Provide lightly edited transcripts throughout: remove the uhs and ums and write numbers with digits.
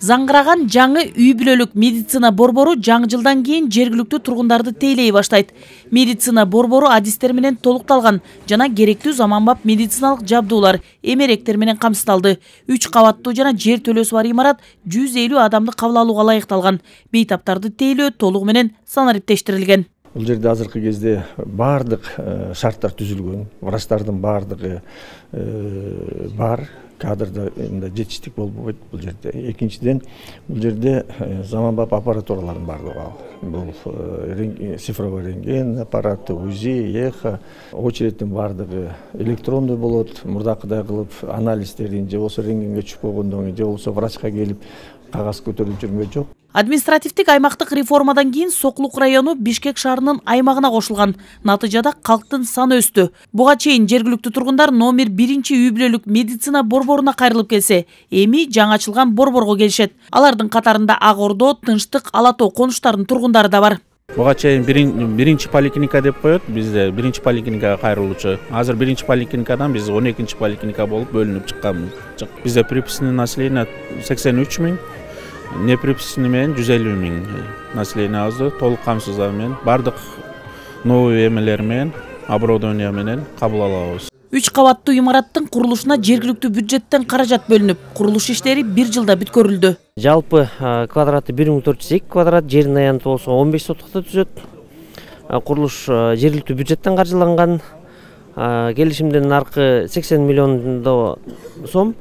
Заңгыраган жаңы үй бүлөлүк медицина борбору жаңы жылдан кийин жергиликтүү тургундарды тейлей баштайт. Медицина борбору адистер менен толукталган жана керектүү заманбап медициналык жабдуулар, эмеректер менен камсыздалды. 3 кабаттуу жана жер төлөөсү бар имарат 150 адамды кабыл алууга ылайыкталган. Бейтаптарды тейлөө толугу менен санариптештирилген. Бул жерде азыркы кезде бардык шарттар түзүлгөн, врачтардын бардыгы бар. Кадрда жетиштик болбойт бул жерде. Экинчиден, бул жерде заманбап аппаратуралардын бардыгы бар. Бул цифровой рентген аппараты, УЗИ, эхо, очередтин бардыгы электрондой болот. Мурдакыдай кылып анализдерин же болсо рентгенге түшүп койгондон кийин же болсо врачка келип кагаз көтөрүп жүрмө жок. Административдик аймактык реформадан кийин Сокулук району Бишкек шаарынын аймагына кошулган. Натыйжада калктын саны өстү. Буга чейин жергиликтүү тургундар номер 1 үй бүлөлүк медицина борборуна кайрылып келсе, эми жаңы ачылган борборго келишет. Алардын катарында Ак Ордо, Тынчтык, Ала Тоо конуштарынын тургундары да бар. Буга чейин биринчи поликлиника деп коет, бизде биринчи поликлиникага кайрылуучу. Азыр биринчи поликлиникадан биз 12 поликлиника болуп бөлүнүп чыкканбыз. Бизде приписный население 83 000. Неприписный менен 150 000 население азды, толук камсыздоо менен бардык новый эмелер менен, оборудование менен кабыл алабыз. 3 кабаттуу имараттын курулушуна жергиликтүү бюджеттен каражат бөлүнүп, курулуш иштери 1 жылда бүткөрүлдү. Жалпы квадраты 1402 квадрат, жердин аянты болсо 15 сотукта түзөт. Курулуш жергиликтүү бюджеттен каржыланган. Келишимден аркы 80 миллион сом.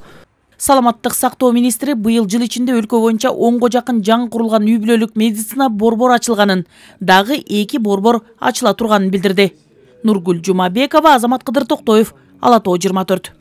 Саламаттык сактоо министри быйыл жыл ичинде өлкө боюнча 10го жакын жаңы курулган үй бүлөлүк медицина борбору ачылганын, дагы 2 борбор ачыла турганын билдирди. Нургүл Жумабекова, Азамат Кыдыр Токтоев, Ала Тоо 24.